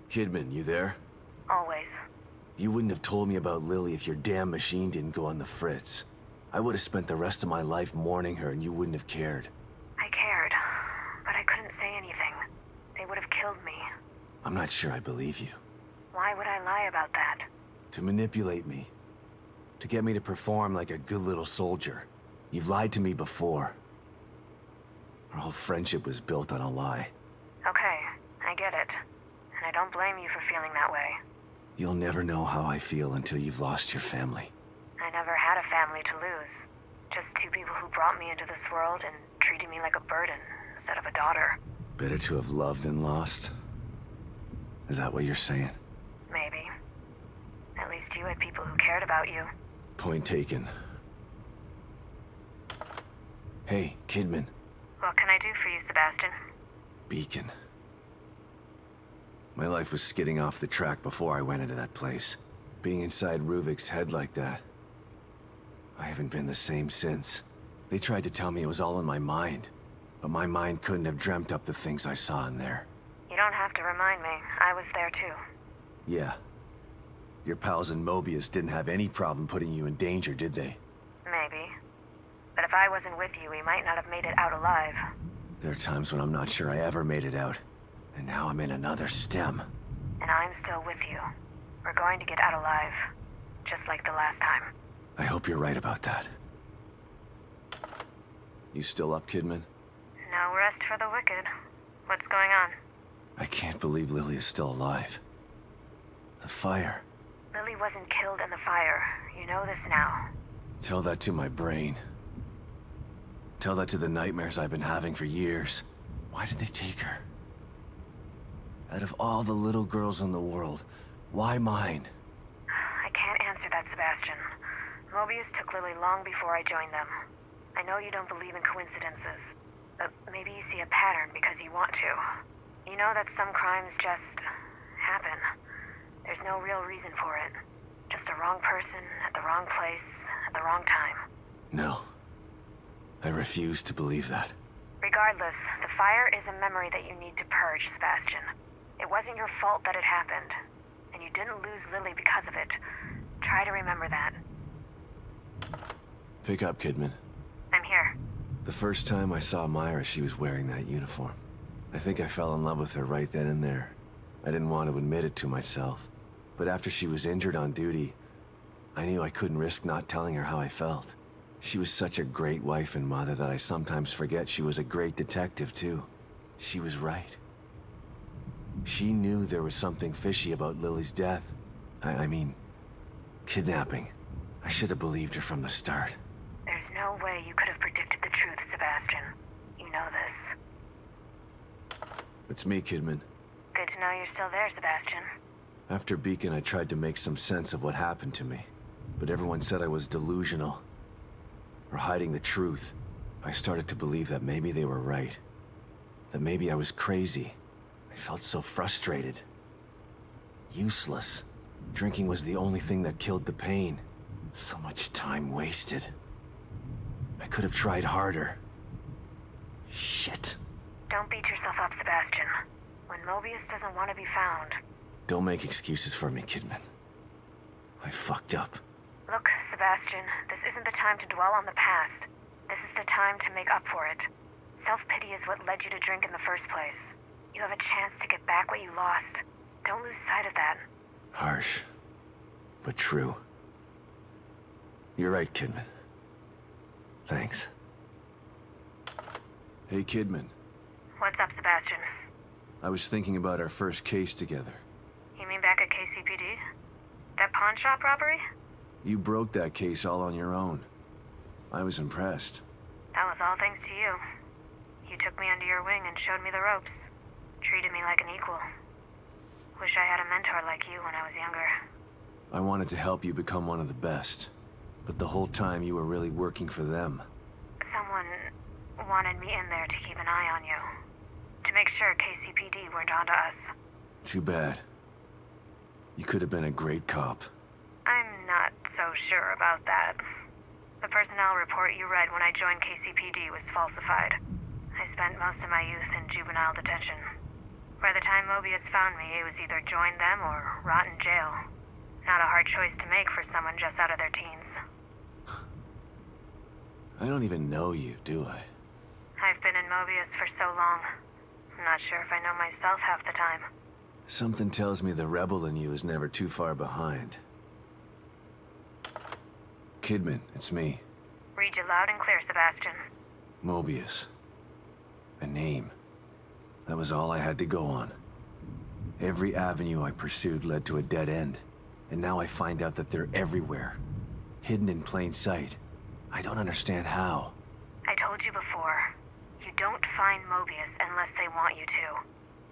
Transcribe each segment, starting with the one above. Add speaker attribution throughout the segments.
Speaker 1: Kidman, you there?
Speaker 2: Always.
Speaker 1: You wouldn't have told me about Lily if your damn machine didn't go on the fritz. I would have spent the rest of my life mourning her and you wouldn't have cared.
Speaker 2: I cared, but I couldn't say anything. They would have killed me.
Speaker 1: I'm not sure I believe you.
Speaker 2: Why would I lie about that?
Speaker 1: To manipulate me. To get me to perform like a good little soldier. You've lied to me before. Our whole friendship was built on a lie.
Speaker 2: Okay, I get it. And I don't blame you for feeling that way.
Speaker 1: You'll never know how I feel until you've lost your family.
Speaker 2: I never had a family to lose. Just two people who brought me into this world and treated me like a burden instead of a daughter.
Speaker 1: Better to have loved and lost? Is that what you're saying?
Speaker 2: Maybe. At least you had people who cared about you.
Speaker 1: Point taken. Hey, Kidman.
Speaker 2: What can I do for you, Sebastian?
Speaker 1: Beacon. My life was skidding off the track before I went into that place. Being inside Ruvik's head like that. I haven't been the same since. They tried to tell me it was all in my mind. But my mind couldn't have dreamt up the things I saw in there.
Speaker 2: You don't have to remind me. I was there too.
Speaker 1: Yeah. Your pals in Mobius didn't have any problem putting you in danger, did they?
Speaker 2: Maybe. But if I wasn't with you, we might not have made it out alive.
Speaker 1: There are times when I'm not sure I ever made it out. And now I'm in another stem.
Speaker 2: And I'm still with you. We're going to get out alive. Just like the last time.
Speaker 1: I hope you're right about that. You still up, Kidman?
Speaker 2: No rest for the wicked. What's going on?
Speaker 1: I can't believe Lily is still alive. The fire.
Speaker 2: Lily wasn't killed in the fire. You know this now.
Speaker 1: Tell that to my brain. Tell that to the nightmares I've been having for years. Why did they take her? Out of all the little girls in the world, why mine?
Speaker 2: I can't answer that, Sebastian. Mobius took Lily long before I joined them. I know you don't believe in coincidences, but maybe you see a pattern because you want to. You know that some crimes just happen. There's no real reason for it. Just a wrong person at the wrong place at the wrong time.
Speaker 1: No. I refuse to believe that.
Speaker 2: Regardless, the fire is a memory that you need to purge, Sebastian. It wasn't your fault that it happened, and you didn't lose Lily because of it. Try to remember that.
Speaker 1: Pick up, Kidman.
Speaker 2: I'm here.
Speaker 1: The first time I saw Myra, she was wearing that uniform. I think I fell in love with her right then and there. I didn't want to admit it to myself. But after she was injured on duty, I knew I couldn't risk not telling her how I felt. She was such a great wife and mother that I sometimes forget she was a great detective, too. She was right. She knew there was something fishy about Lily's death. I mean, kidnapping. I should have believed her from the start.
Speaker 2: There's no way you could have predicted the truth, Sebastian. You know this.
Speaker 1: It's me, Kidman.
Speaker 2: Good to know you're still there, Sebastian.
Speaker 1: After Beacon, I tried to make some sense of what happened to me. But everyone said I was delusional. Or hiding the truth. I started to believe that maybe they were right. That maybe I was crazy. I felt so frustrated. Useless. Drinking was the only thing that killed the pain. So much time wasted. I could have tried harder. Shit.
Speaker 2: Don't beat yourself up, Sebastian. When Mobius doesn't want to be found.
Speaker 1: Don't make excuses for me, Kidman. I fucked up.
Speaker 2: Look, Sebastian, this isn't the time to dwell on the past. This is the time to make up for it. Self-pity is what led you to drink in the first place. You have a chance to get back what you lost. Don't lose sight of that.
Speaker 1: Harsh, but true. You're right, Kidman. Thanks. Hey, Kidman.
Speaker 2: What's up, Sebastian?
Speaker 1: I was thinking about our first case together.
Speaker 2: You mean back at KCPD? That pawn shop robbery?
Speaker 1: You broke that case all on your own. I was impressed.
Speaker 2: That was all thanks to you. You took me under your wing and showed me the ropes. Treated me like an equal. Wish I had a mentor like you when I was younger.
Speaker 1: I wanted to help you become one of the best. But the whole time you were really working for them.
Speaker 2: Someone wanted me in there to keep an eye on you. To make sure KCPD weren't onto us.
Speaker 1: Too bad. You could have been a great cop.
Speaker 2: I'm not so sure about that. The personnel report you read when I joined KCPD was falsified. I spent most of my youth in juvenile detention. By the time Mobius found me, it was either join them or rot in jail. Not a hard choice to make for someone just out of their teens.
Speaker 1: I don't even know you, do I?
Speaker 2: I've been in Mobius for so long. I'm not sure if I know myself half the time.
Speaker 1: Something tells me the rebel in you is never too far behind. Kidman, it's me.
Speaker 2: Read you loud and clear, Sebastian.
Speaker 1: Mobius. A name. That was all I had to go on. Every avenue I pursued led to a dead end. And now I find out that they're everywhere. Hidden in plain sight. I don't understand how.
Speaker 2: I told you before. You don't find Mobius unless they want you to.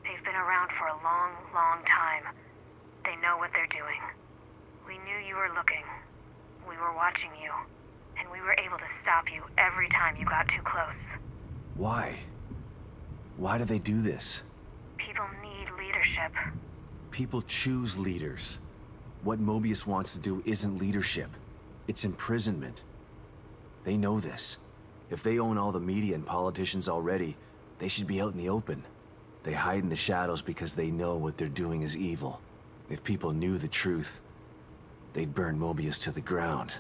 Speaker 2: They've been around for a long, long time. They know what they're doing. We knew you were looking. We were watching you. And we were able to stop you every time you got too close.
Speaker 1: Why? Why do they do this?
Speaker 2: People need leadership.
Speaker 1: People choose leaders. What Mobius wants to do isn't leadership. It's imprisonment. They know this. If they own all the media and politicians already, they should be out in the open. They hide in the shadows because they know what they're doing is evil. If people knew the truth, they'd burn Mobius to the ground.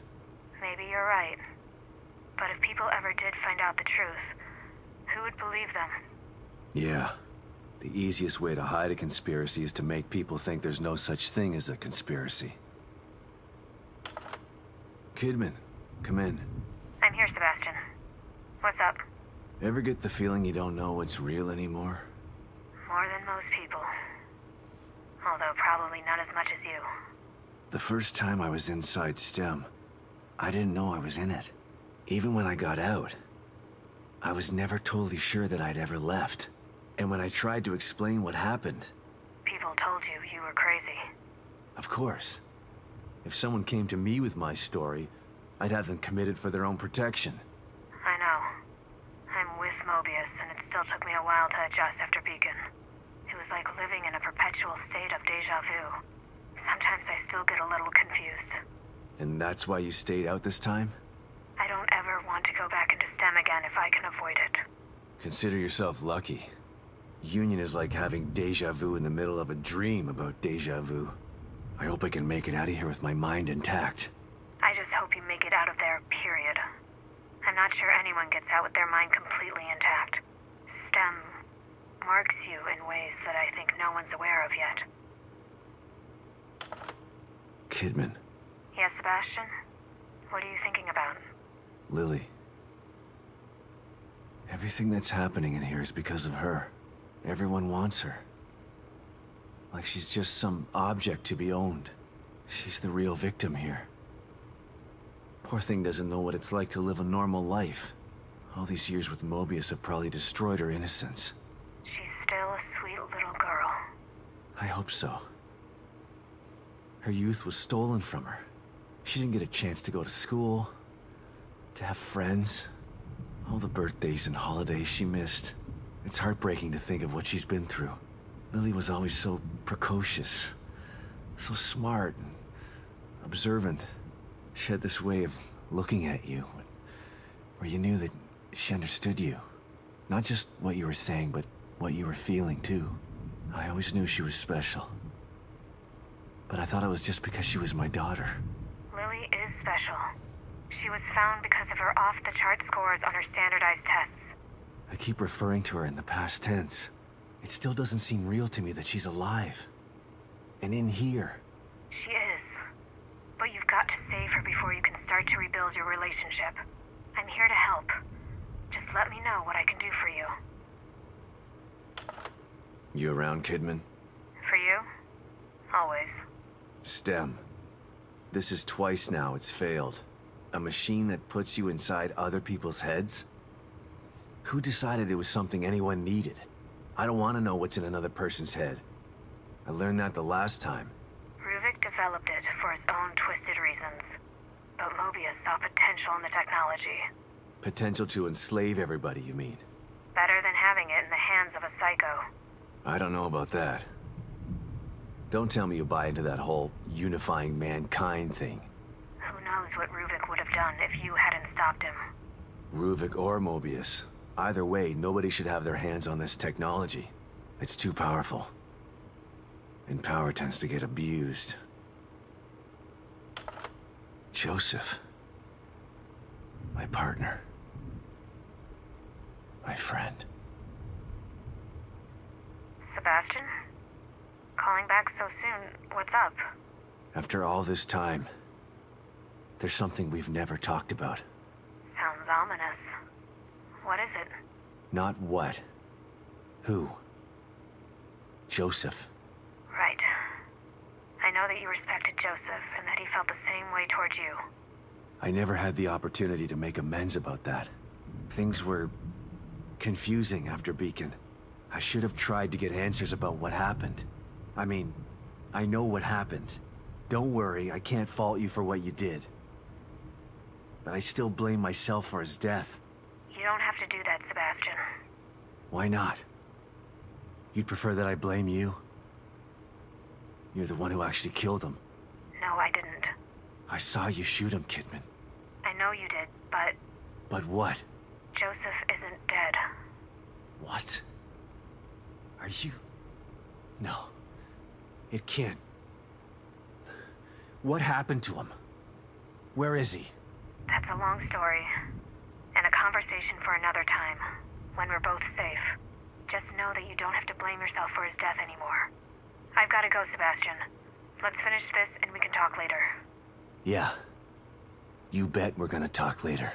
Speaker 2: Maybe you're right. But if people ever did find out the truth, who would believe them?
Speaker 1: Yeah. The easiest way to hide a conspiracy is to make people think there's no such thing as a conspiracy. Kidman, come in.
Speaker 2: I'm here, Sebastian. What's up?
Speaker 1: Ever get the feeling you don't know what's real anymore?
Speaker 2: More than most people. Although probably not as much as you.
Speaker 1: The first time I was inside STEM, I didn't know I was in it. Even when I got out, I was never totally sure that I'd ever left. And when I tried to explain what happened...
Speaker 2: People told you you were crazy.
Speaker 1: Of course. If someone came to me with my story, I'd have them committed for their own protection.
Speaker 2: I know. I'm with Mobius, and it still took me a while to adjust after Beacon. It was like living in a perpetual state of deja vu. Sometimes I still get a little confused.
Speaker 1: And that's why you stayed out this time?
Speaker 2: I don't ever want to go back into STEM again if I can avoid it.
Speaker 1: Consider yourself lucky. Union is like having deja vu in the middle of a dream about deja vu. I hope I can make it out of here with my mind intact.
Speaker 2: I just hope you make it out of there, period. I'm not sure anyone gets out with their mind completely intact. STEM marks you in ways that I think no one's aware of yet.
Speaker 1: Kidman.
Speaker 2: Yes, Sebastian? What are you thinking about?
Speaker 1: Lily. Everything that's happening in here is because of her. Everyone wants her. Like she's just some object to be owned. She's the real victim here. Poor thing doesn't know what it's like to live a normal life. All these years with Mobius have probably destroyed her innocence.
Speaker 2: She's still a sweet little girl.
Speaker 1: I hope so. Her youth was stolen from her. She didn't get a chance to go to school, to have friends. All the birthdays and holidays she missed. It's heartbreaking to think of what she's been through. Lily was always so precocious, so smart and observant. She had this way of looking at you, where you knew that she understood you. Not just what you were saying, but what you were feeling too. I always knew she was special. But I thought it was just because she was my daughter.
Speaker 2: Lily is special. She was found because of her off-the-chart scores on her standardized tests.
Speaker 1: I keep referring to her in the past tense. It still doesn't seem real to me that she's alive. And in here.
Speaker 2: She is. But you've got to save her before you can start to rebuild your relationship. I'm here to help. Just let me know what I can do for you.
Speaker 1: You around, Kidman?
Speaker 2: For you? Always.
Speaker 1: STEM. This is twice now it's failed. A machine that puts you inside other people's heads? Who decided it was something anyone needed? I don't want to know what's in another person's head. I learned that the last time.
Speaker 2: Ruvik developed it for his own twisted reasons. But Mobius saw potential in the technology.
Speaker 1: Potential to enslave everybody, you mean?
Speaker 2: Better than having it in the hands of a psycho.
Speaker 1: I don't know about that. Don't tell me you buy into that whole unifying mankind thing.
Speaker 2: Who knows what Ruvik would have done if you hadn't stopped him.
Speaker 1: Ruvik or Mobius. Either way, nobody should have their hands on this technology. It's too powerful. And power tends to get abused. Joseph. My partner. My friend.
Speaker 2: Sebastian? Calling back so soon, what's up?
Speaker 1: After all this time, there's something we've never talked about.
Speaker 2: Sounds ominous. What is it?
Speaker 1: Not what. Who? Joseph.
Speaker 2: Right. I know that you respected Joseph and that he felt the same way towards you.
Speaker 1: I never had the opportunity to make amends about that. Things were confusing after Beacon. I should have tried to get answers about what happened. I mean, I know what happened. Don't worry, I can't fault you for what you did. But I still blame myself for his death.
Speaker 2: You don't have to do that, Sebastian.
Speaker 1: Why not? You'd prefer that I blame you? You're the one who actually killed him.
Speaker 2: No, I didn't.
Speaker 1: I saw you shoot him, Kidman.
Speaker 2: I know you did, but
Speaker 1: But what?
Speaker 2: Joseph isn't dead.
Speaker 1: What? Are you... No. It can't. What happened to him? Where is he?
Speaker 2: That's a long story. And a conversation for another time, when we're both safe. Just know that you don't have to blame yourself for his death anymore. I've got to go, Sebastian. Let's finish this and we can talk later.
Speaker 1: Yeah. You bet we're gonna talk later.